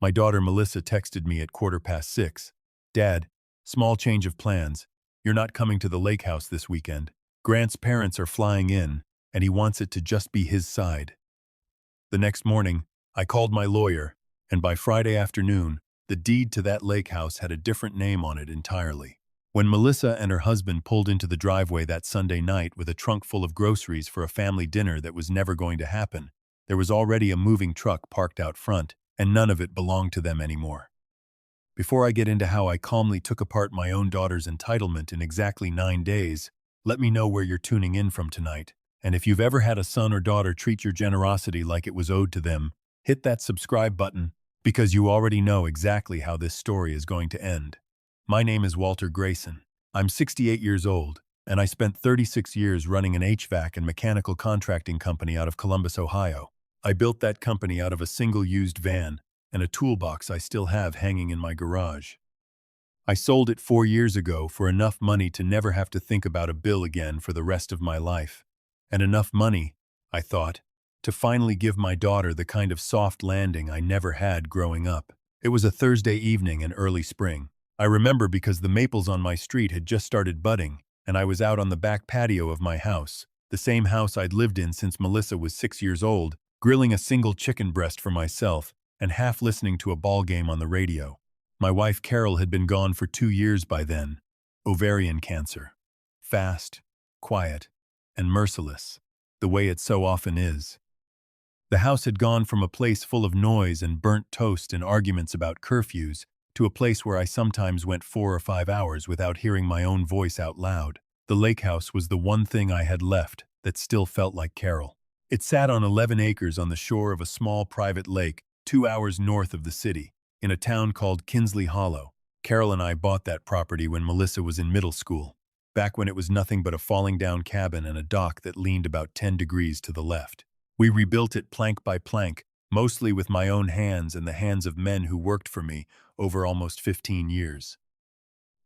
My daughter Melissa texted me at 6:15. Dad, small change of plans. You're not coming to the lake house this weekend. Grant's parents are flying in, and he wants it to just be his side. The next morning, I called my lawyer, and by Friday afternoon, the deed to that lake house had a different name on it entirely. When Melissa and her husband pulled into the driveway that Sunday night with a trunk full of groceries for a family dinner that was never going to happen, there was already a moving truck parked out front, and none of it belonged to them anymore. Before I get into how I calmly took apart my own daughter's entitlement in exactly 9 days, let me know where you're tuning in from tonight. And if you've ever had a son or daughter treat your generosity like it was owed to them, hit that subscribe button, because you already know exactly how this story is going to end. My name is Walter Grayson. I'm 68 years old, and I spent 36 years running an HVAC and mechanical contracting company out of Columbus, Ohio. I built that company out of a single used van and a toolbox I still have hanging in my garage. I sold it 4 years ago for enough money to never have to think about a bill again for the rest of my life. And enough money, I thought, to finally give my daughter the kind of soft landing I never had growing up. It was a Thursday evening in early spring. I remember because the maples on my street had just started budding, and I was out on the back patio of my house, the same house I'd lived in since Melissa was 6 years old, grilling a single chicken breast for myself and half listening to a ball game on the radio. My wife Carol had been gone for 2 years by then. Ovarian cancer. Fast, quiet, and merciless, the way it so often is. The house had gone from a place full of noise and burnt toast and arguments about curfews to a place where I sometimes went 4 or 5 hours without hearing my own voice out loud. The lake house was the one thing I had left that still felt like Carol. It sat on 11 acres on the shore of a small private lake 2 hours north of the city, in a town called Kinsley Hollow. Carol and I bought that property when Melissa was in middle school, back when it was nothing but a falling-down cabin and a dock that leaned about 10 degrees to the left. We rebuilt it plank by plank, mostly with my own hands and the hands of men who worked for me over almost 15 years.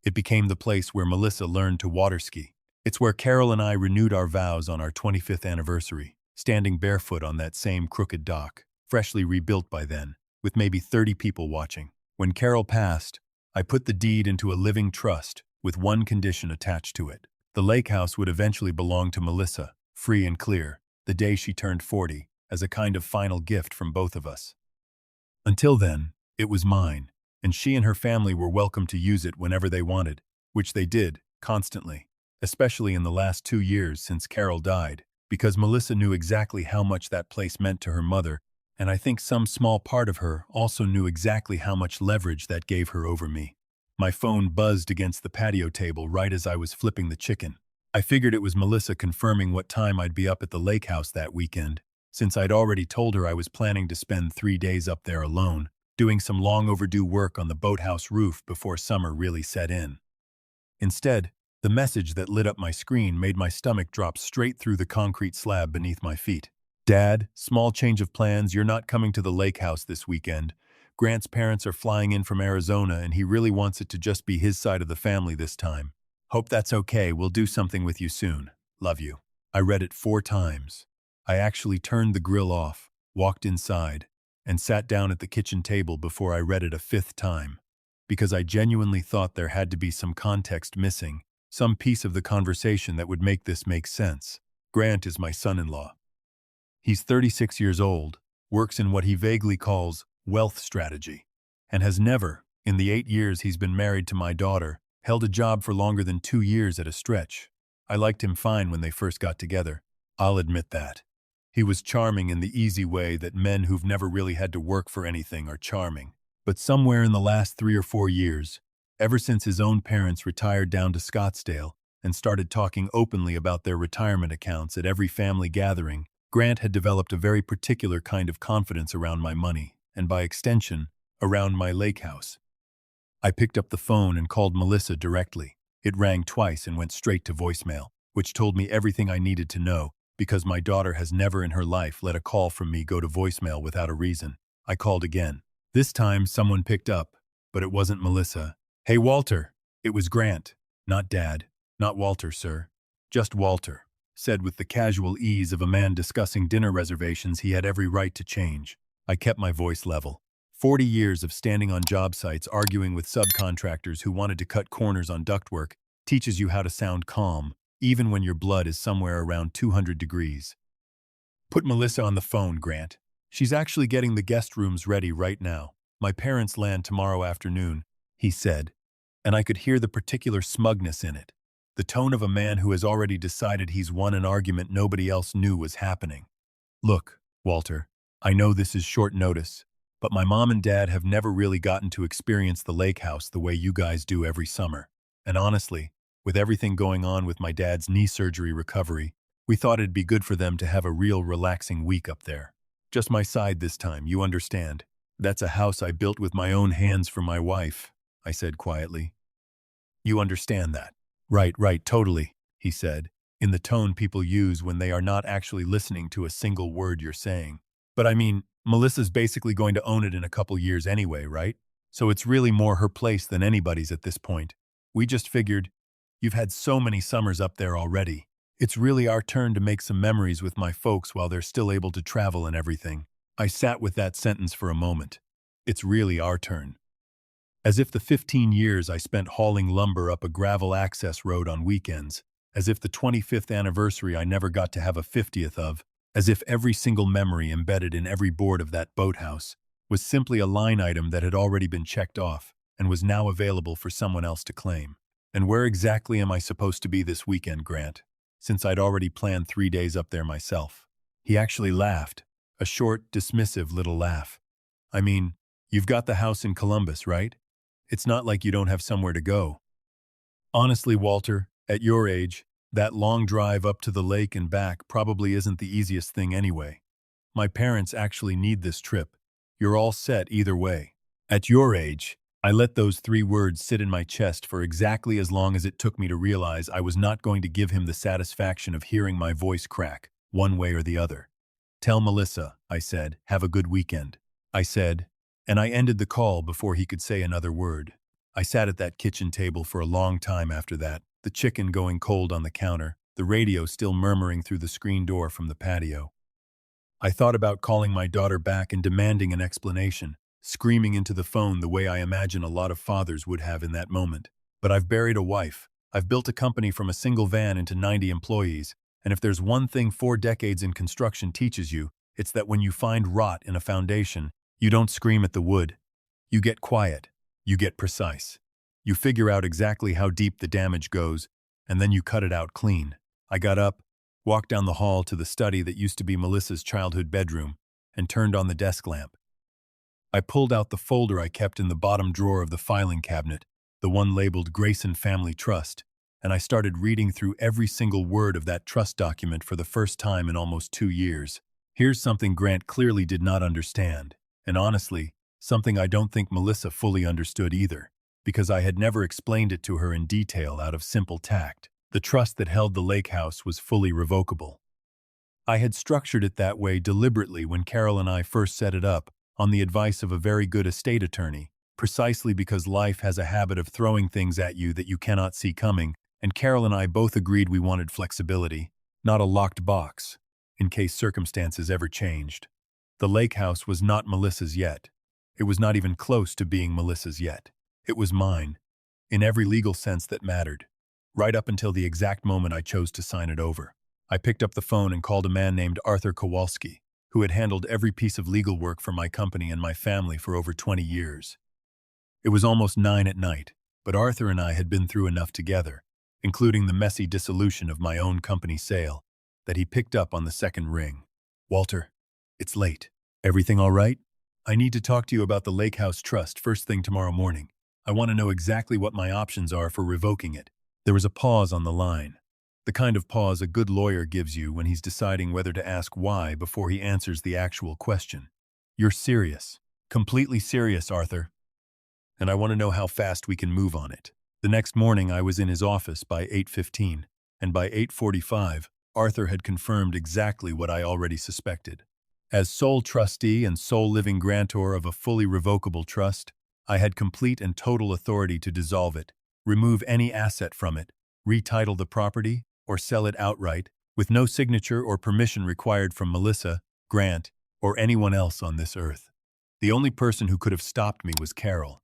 It became the place where Melissa learned to water ski. It's where Carol and I renewed our vows on our 25th anniversary, standing barefoot on that same crooked dock, freshly rebuilt by then, with maybe 30 people watching. When Carol passed, I put the deed into a living trust with one condition attached to it. The lake house would eventually belong to Melissa, free and clear, the day she turned 40, as a kind of final gift from both of us. Until then, it was mine, and she and her family were welcome to use it whenever they wanted, which they did, constantly, especially in the last 2 years since Carol died, because Melissa knew exactly how much that place meant to her mother, and I think some small part of her also knew exactly how much leverage that gave her over me. My phone buzzed against the patio table right as I was flipping the chicken. I figured it was Melissa confirming what time I'd be up at the lake house that weekend, since I'd already told her I was planning to spend 3 days up there alone, doing some long overdue work on the boathouse roof before summer really set in. Instead, the message that lit up my screen made my stomach drop straight through the concrete slab beneath my feet. Dad, small change of plans, you're not coming to the lake house this weekend. Grant's parents are flying in from Arizona and he really wants it to just be his side of the family this time. Hope that's okay, we'll do something with you soon. Love you. I read it 4 times. I actually turned the grill off, walked inside, and sat down at the kitchen table before I read it a 5th time, because I genuinely thought there had to be some context missing, some piece of the conversation that would make this make sense. Grant is my son-in-law. He's 36 years old, works in what he vaguely calls wealth strategy, and has never, in the 8 years he's been married to my daughter, held a job for longer than 2 years at a stretch. I liked him fine when they first got together. I'll admit that. He was charming in the easy way that men who've never really had to work for anything are charming. But somewhere in the last 3 or 4 years, ever since his own parents retired down to Scottsdale and started talking openly about their retirement accounts at every family gathering, Grant had developed a very particular kind of confidence around my money, and by extension, around my lake house. I picked up the phone and called Melissa directly. It rang twice and went straight to voicemail, which told me everything I needed to know, because my daughter has never in her life let a call from me go to voicemail without a reason. I called again. This time, someone picked up, but it wasn't Melissa. Hey, Walter. It was Grant. Not Dad. Not Walter, sir. Just Walter, said with the casual ease of a man discussing dinner reservations he had every right to change. I kept my voice level. 40 years of standing on job sites arguing with subcontractors who wanted to cut corners on ductwork teaches you how to sound calm, even when your blood is somewhere around 200 degrees. Put Melissa on the phone, Grant. She's actually getting the guest rooms ready right now. My parents land tomorrow afternoon, he said, and I could hear the particular smugness in it, the tone of a man who has already decided he's won an argument nobody else knew was happening. Look, Walter, I know this is short notice, but my mom and dad have never really gotten to experience the lake house the way you guys do every summer. And honestly, with everything going on with my dad's knee surgery recovery, we thought it'd be good for them to have a real relaxing week up there. Just my side this time, you understand. That's a house I built with my own hands for my wife, I said quietly. You understand that? Right, totally, he said, in the tone people use when they are not actually listening to a single word you're saying. But I mean, Melissa's basically going to own it in a couple years anyway, right? So it's really more her place than anybody's at this point. We just figured, you've had so many summers up there already. It's really our turn to make some memories with my folks while they're still able to travel and everything. I sat with that sentence for a moment. It's really our turn. As if the 15 years I spent hauling lumber up a gravel access road on weekends, as if the 25th anniversary I never got to have a 50th of, as if every single memory embedded in every board of that boathouse was simply a line item that had already been checked off and was now available for someone else to claim. And where exactly am I supposed to be this weekend, Grant? Since I'd already planned 3 days up there myself. He actually laughed, a short, dismissive little laugh. I mean, you've got the house in Columbus, right? It's not like you don't have somewhere to go. Honestly, Walter, at your age, that long drive up to the lake and back probably isn't the easiest thing anyway. My parents actually need this trip. You're all set either way. At your age, I let those 3 words sit in my chest for exactly as long as it took me to realize I was not going to give him the satisfaction of hearing my voice crack, one way or the other. Tell Melissa, I said, have a good weekend. I said, and I ended the call before he could say another word. I sat at that kitchen table for a long time after that, the chicken going cold on the counter, the radio still murmuring through the screen door from the patio. I thought about calling my daughter back and demanding an explanation, screaming into the phone the way I imagine a lot of fathers would have in that moment. But I've buried a wife. I've built a company from a single van into 90 employees, and if there's one thing 4 decades in construction teaches you, it's that when you find rot in a foundation, you don't scream at the wood. You get quiet. You get precise. You figure out exactly how deep the damage goes, and then you cut it out clean. I got up, walked down the hall to the study that used to be Melissa's childhood bedroom, and turned on the desk lamp. I pulled out the folder I kept in the bottom drawer of the filing cabinet, the one labeled Grayson Family Trust, and I started reading through every single word of that trust document for the first time in almost 2 years. Here's something Grant clearly did not understand, and honestly, something I don't think Melissa fully understood either, because I had never explained it to her in detail out of simple tact. The trust that held the lake house was fully revocable. I had structured it that way deliberately when Carol and I first set it up, on the advice of a very good estate attorney, precisely because life has a habit of throwing things at you that you cannot see coming, and Carol and I both agreed we wanted flexibility, not a locked box, in case circumstances ever changed. The lake house was not Melissa's yet. It was not even close to being Melissa's yet. It was mine, in every legal sense that mattered, right up until the exact moment I chose to sign it over. I picked up the phone and called a man named Arthur Kowalski, who had handled every piece of legal work for my company and my family for over 20 years. It was almost 9 at night, but Arthur and I had been through enough together, including the messy dissolution of my own company sale, that he picked up on the second ring. Walter, it's late. Everything all right? I need to talk to you about the Lake House Trust first thing tomorrow morning. I want to know exactly what my options are for revoking it. There was a pause on the line. The kind of pause a good lawyer gives you when he's deciding whether to ask why before he answers the actual question. You're serious. Completely serious, Arthur. And I want to know how fast we can move on it. The next morning I was in his office by 8:15, and by 8:45, Arthur had confirmed exactly what I already suspected. As sole trustee and sole living grantor of a fully revocable trust, I had complete and total authority to dissolve it, remove any asset from it, retitle the property, or sell it outright, with no signature or permission required from Melissa, Grant, or anyone else on this earth. The only person who could have stopped me was Carol,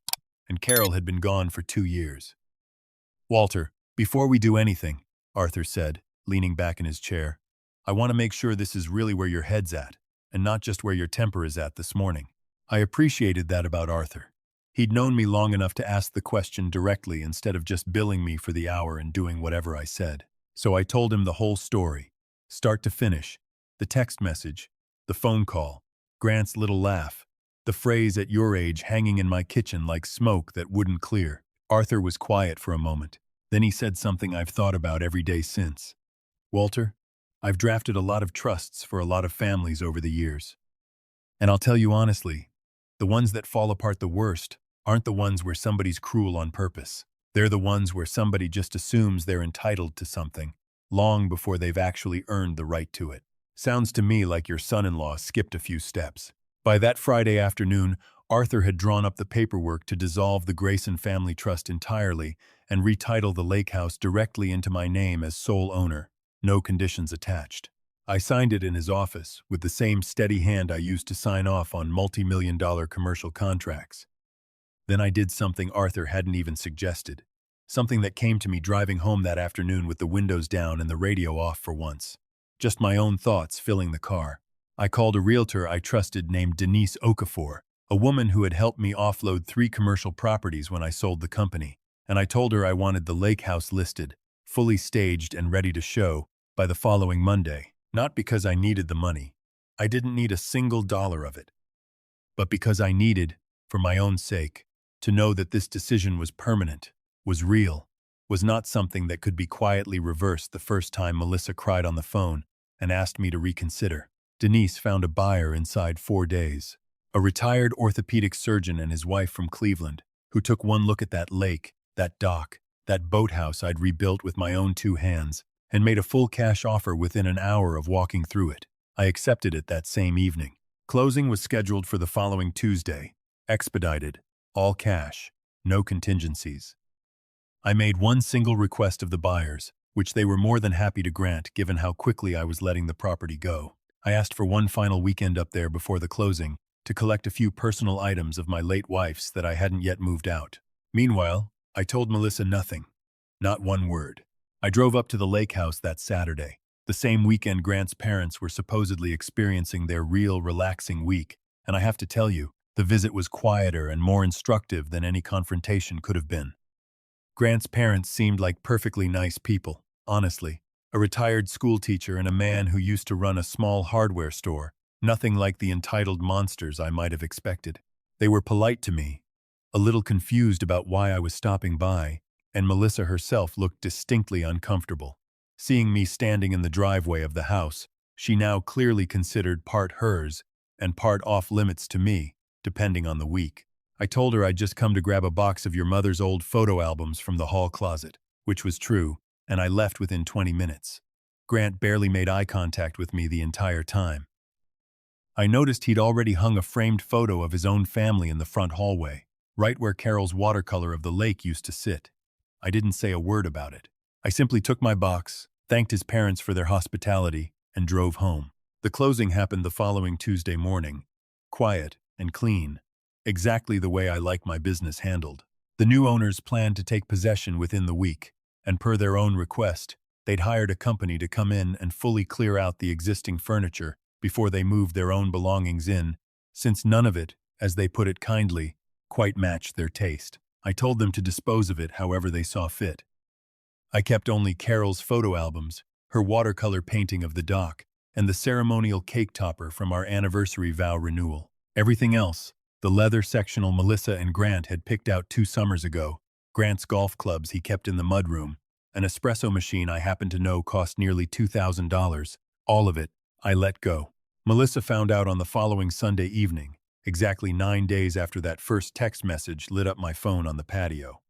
and Carol had been gone for 2 years. "Walter, before we do anything," Arthur said, leaning back in his chair, "I want to make sure this is really where your head's at, and not just where your temper is at this morning." I appreciated that about Arthur. He'd known me long enough to ask the question directly instead of just billing me for the hour and doing whatever I said. So I told him the whole story, start to finish, the text message, the phone call, Grant's little laugh, the phrase "at your age" hanging in my kitchen like smoke that wouldn't clear. Arthur was quiet for a moment. Then he said something I've thought about every day since. "Walter, I've drafted a lot of trusts for a lot of families over the years. And I'll tell you honestly, the ones that fall apart the worst aren't the ones where somebody's cruel on purpose. They're the ones where somebody just assumes they're entitled to something, long before they've actually earned the right to it. Sounds to me like your son-in-law skipped a few steps." By that Friday afternoon, Arthur had drawn up the paperwork to dissolve the Grayson Family Trust entirely and retitle the Lakehouse directly into my name as sole owner, no conditions attached. I signed it in his office with the same steady hand I used to sign off on multi-million-dollar commercial contracts. Then I did something Arthur hadn't even suggested, something that came to me driving home that afternoon with the windows down and the radio off for once. Just my own thoughts filling the car. I called a realtor I trusted named Denise Okafor, a woman who had helped me offload 3 commercial properties when I sold the company, and I told her I wanted the Lakehouse listed, fully staged and ready to show, by the following Monday. Not because I needed the money. I didn't need a single dollar of it. But because I needed, for my own sake, to know that this decision was permanent, was real, was not something that could be quietly reversed the first time Melissa cried on the phone and asked me to reconsider. Denise found a buyer inside 4 days. A retired orthopedic surgeon and his wife from Cleveland, who took one look at that lake, that dock, that boathouse I'd rebuilt with my own 2 hands, and made a full cash offer within an hour of walking through it. I accepted it that same evening. Closing was scheduled for the following Tuesday. Expedited. All cash. No contingencies. I made one single request of the buyers, which they were more than happy to grant given how quickly I was letting the property go. I asked for one final weekend up there before the closing to collect a few personal items of my late wife's that I hadn't yet moved out. Meanwhile, I told Melissa nothing. Not one word. I drove up to the Lakehouse that Saturday, the same weekend Grant's parents were supposedly experiencing their real relaxing week, and I have to tell you, the visit was quieter and more instructive than any confrontation could have been. Grant's parents seemed like perfectly nice people, honestly. A retired schoolteacher and a man who used to run a small hardware store, nothing like the entitled monsters I might have expected. They were polite to me, a little confused about why I was stopping by, and Melissa herself looked distinctly uncomfortable. Seeing me standing in the driveway of the house, she now clearly considered part hers and part off-limits to me, depending on the week. I told her I'd just come to grab a box of your mother's old photo albums from the hall closet, which was true, and I left within 20 minutes. Grant barely made eye contact with me the entire time. I noticed he'd already hung a framed photo of his own family in the front hallway, right where Carol's watercolor of the lake used to sit. I didn't say a word about it. I simply took my box, thanked his parents for their hospitality, and drove home. The closing happened the following Tuesday morning, quiet and clean, exactly the way I like my business handled. The new owners planned to take possession within the week, and per their own request, they'd hired a company to come in and fully clear out the existing furniture before they moved their own belongings in, since none of it, as they put it kindly, quite matched their taste. I told them to dispose of it however they saw fit. I kept only Carol's photo albums, her watercolor painting of the dock, and the ceremonial cake topper from our anniversary vow renewal. Everything else, the leather sectional Melissa and Grant had picked out 2 summers ago, Grant's golf clubs he kept in the mudroom, an espresso machine I happened to know cost nearly $2,000, all of it, I let go. Melissa found out on the following Sunday evening, exactly 9 days after that first text message lit up my phone on the patio.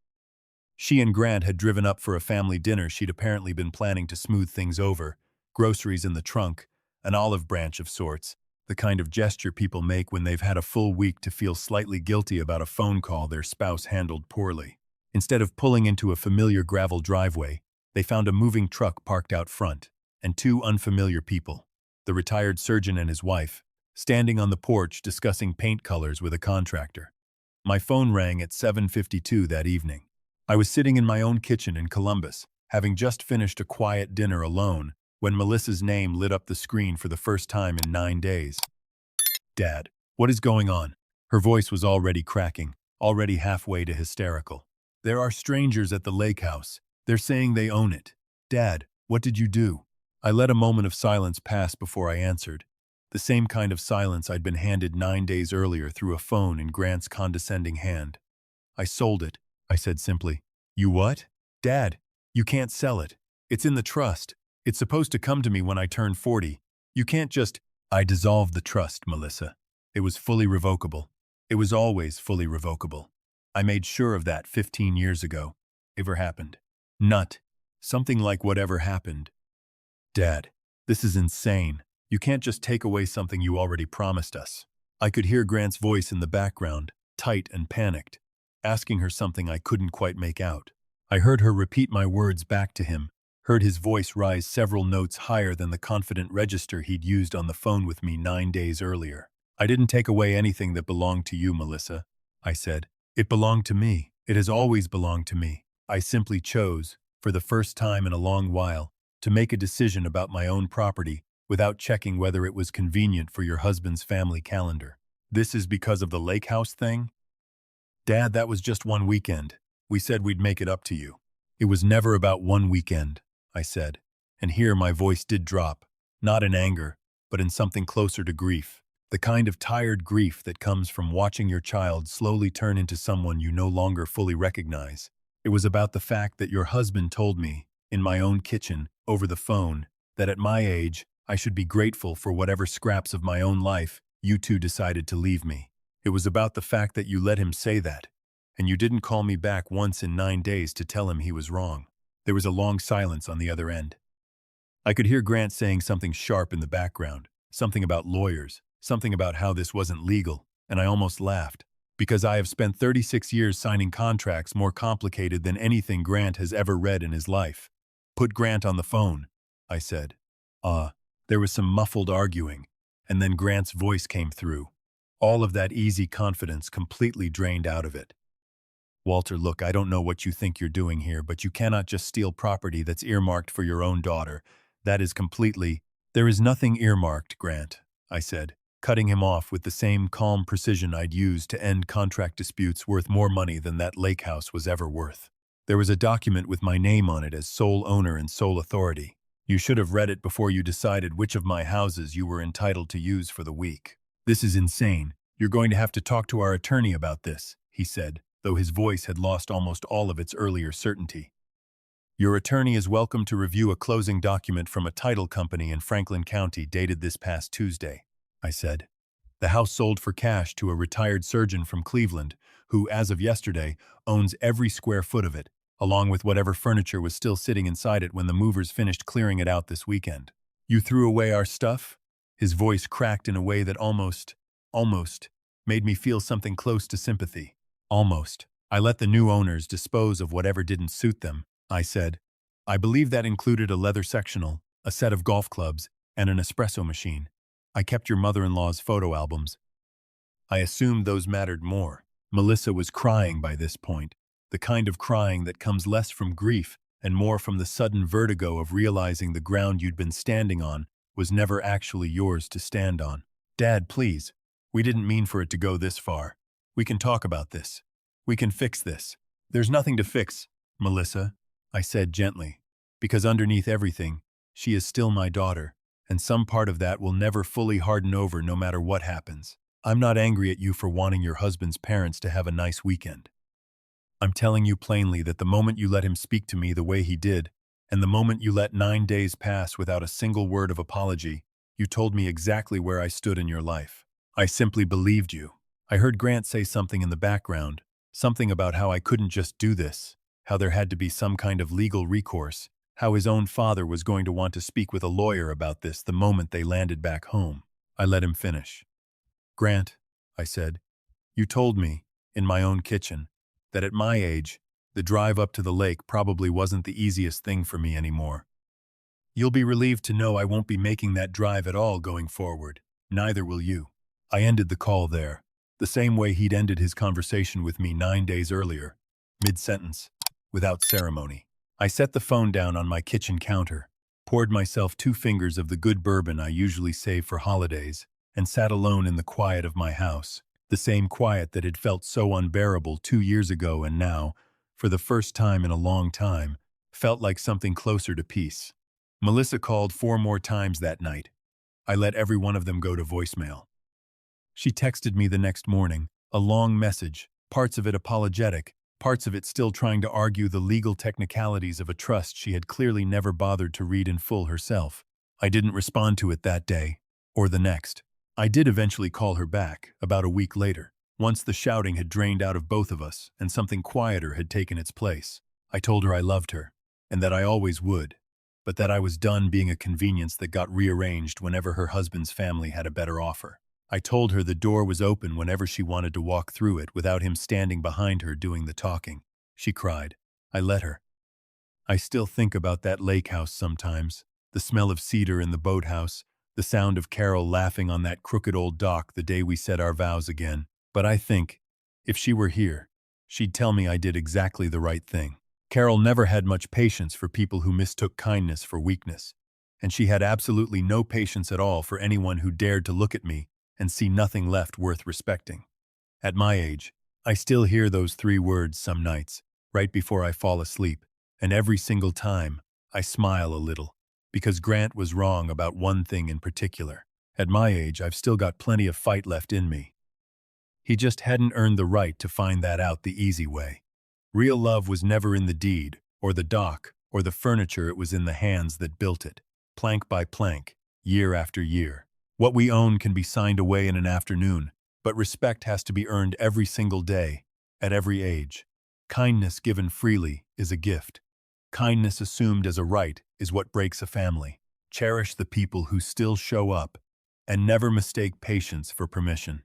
She and Grant had driven up for a family dinner she'd apparently been planning to smooth things over, groceries in the trunk, an olive branch of sorts, the kind of gesture people make when they've had a full week to feel slightly guilty about a phone call their spouse handled poorly. Instead of pulling into a familiar gravel driveway, they found a moving truck parked out front, and 2 unfamiliar people, the retired surgeon and his wife, standing on the porch discussing paint colors with a contractor. My phone rang at 7:52 that evening. I was sitting in my own kitchen in Columbus, having just finished a quiet dinner alone, when Melissa's name lit up the screen for the first time in 9 days. Dad, what is going on? Her voice was already cracking, already halfway to hysterical. There are strangers at the lakehouse. They're saying they own it. Dad, what did you do? I let a moment of silence pass before I answered. The same kind of silence I'd been handed 9 days earlier through a phone in Grant's condescending hand. I sold it, I said simply. You what? Dad, you can't sell it. It's in the trust. It's supposed to come to me when I turn 40. You can't just... I dissolved the trust, Melissa. It was fully revocable. It was always fully revocable. I made sure of that 15 years ago. Ever happened. Nut. Something like whatever happened. Dad, this is insane. You can't just take away something you already promised us. I could hear Grant's voice in the background, tight and panicked, asking her something I couldn't quite make out. I heard her repeat my words back to him, heard his voice rise several notes higher than the confident register he'd used on the phone with me 9 days earlier. I didn't take away anything that belonged to you, Melissa, I said. It belonged to me. It has always belonged to me. I simply chose, for the first time in a long while, to make a decision about my own property without checking whether it was convenient for your husband's family calendar. This is because of the lakehouse thing? Dad, that was just one weekend. We said we'd make it up to you. It was never about one weekend, I said, and here my voice did drop, not in anger, but in something closer to grief. The kind of tired grief that comes from watching your child slowly turn into someone you no longer fully recognize. It was about the fact that your husband told me, in my own kitchen, over the phone, that at my age, I should be grateful for whatever scraps of my own life you two decided to leave me. It was about the fact that you let him say that, and you didn't call me back once in 9 days to tell him he was wrong. There was a long silence on the other end. I could hear Grant saying something sharp in the background, something about lawyers, something about how this wasn't legal, and I almost laughed, because I have spent 36 years signing contracts more complicated than anything Grant has ever read in his life. Put Grant on the phone, I said. There was some muffled arguing, and then Grant's voice came through. All of that easy confidence completely drained out of it. Walter, look, I don't know what you think you're doing here, but you cannot just steal property that's earmarked for your own daughter. That is completely... There is nothing earmarked, Grant, I said, cutting him off with the same calm precision I'd used to end contract disputes worth more money than that lakehouse was ever worth. There was a document with my name on it as sole owner and sole authority. You should have read it before you decided which of my houses you were entitled to use for the week. This is insane. You're going to have to talk to our attorney about this, he said, though his voice had lost almost all of its earlier certainty. Your attorney is welcome to review a closing document from a title company in Franklin County dated this past Tuesday, I said. The house sold for cash to a retired surgeon from Cleveland, who, as of yesterday, owns every square foot of it, along with whatever furniture was still sitting inside it when the movers finished clearing it out this weekend. You threw away our stuff? His voice cracked in a way that almost, made me feel something close to sympathy. Almost. I let the new owners dispose of whatever didn't suit them, I said. I believe that included a leather sectional, a set of golf clubs, and an espresso machine. I kept your mother-in-law's photo albums. I assumed those mattered more. Melissa was crying by this point, the kind of crying that comes less from grief and more from the sudden vertigo of realizing the ground you'd been standing on was never actually yours to stand on. Dad, please. We didn't mean for it to go this far. We can talk about this. We can fix this. There's nothing to fix, Melissa, I said gently, because underneath everything, she is still my daughter, and some part of that will never fully harden over no matter what happens. I'm not angry at you for wanting your husband's parents to have a nice weekend. I'm telling you plainly that the moment you let him speak to me the way he did, and the moment you let 9 days pass without a single word of apology, you told me exactly where I stood in your life. I simply believed you. I heard Grant say something in the background, something about how I couldn't just do this, how there had to be some kind of legal recourse, how his own father was going to want to speak with a lawyer about this the moment they landed back home. I let him finish. Grant, I said, you told me, in my own kitchen, that at my age, the drive up to the lake probably wasn't the easiest thing for me anymore. You'll be relieved to know I won't be making that drive at all going forward. Neither will you. I ended the call there, the same way he'd ended his conversation with me 9 days earlier, mid-sentence, without ceremony. I set the phone down on my kitchen counter, poured myself 2 fingers of the good bourbon I usually save for holidays, and sat alone in the quiet of my house, the same quiet that had felt so unbearable 2 years ago and now, for the first time in a long time, felt like something closer to peace. Melissa called 4 more times that night. I let every one of them go to voicemail. She texted me the next morning, a long message, parts of it apologetic, parts of it still trying to argue the legal technicalities of a trust she had clearly never bothered to read in full herself. I didn't respond to it that day, or the next. I did eventually call her back, about a week later, once the shouting had drained out of both of us and something quieter had taken its place. I told her I loved her, and that I always would, but that I was done being a convenience that got rearranged whenever her husband's family had a better offer. I told her the door was open whenever she wanted to walk through it without him standing behind her doing the talking. She cried. I let her. I still think about that lake house sometimes, the smell of cedar in the boathouse, the sound of Carol laughing on that crooked old dock the day we said our vows again. But I think, if she were here, she'd tell me I did exactly the right thing. Carol never had much patience for people who mistook kindness for weakness, and she had absolutely no patience at all for anyone who dared to look at me and see nothing left worth respecting. At my age, I still hear those 3 words some nights, right before I fall asleep, and every single time, I smile a little, because Grant was wrong about one thing in particular. At my age, I've still got plenty of fight left in me. He just hadn't earned the right to find that out the easy way. Real love was never in the deed, or the dock, or the furniture. It was in the hands that built it, plank by plank, year after year. What we own can be signed away in an afternoon, but respect has to be earned every single day, at every age. Kindness given freely is a gift. Kindness assumed as a right is what breaks a family. Cherish the people who still show up, and never mistake patience for permission.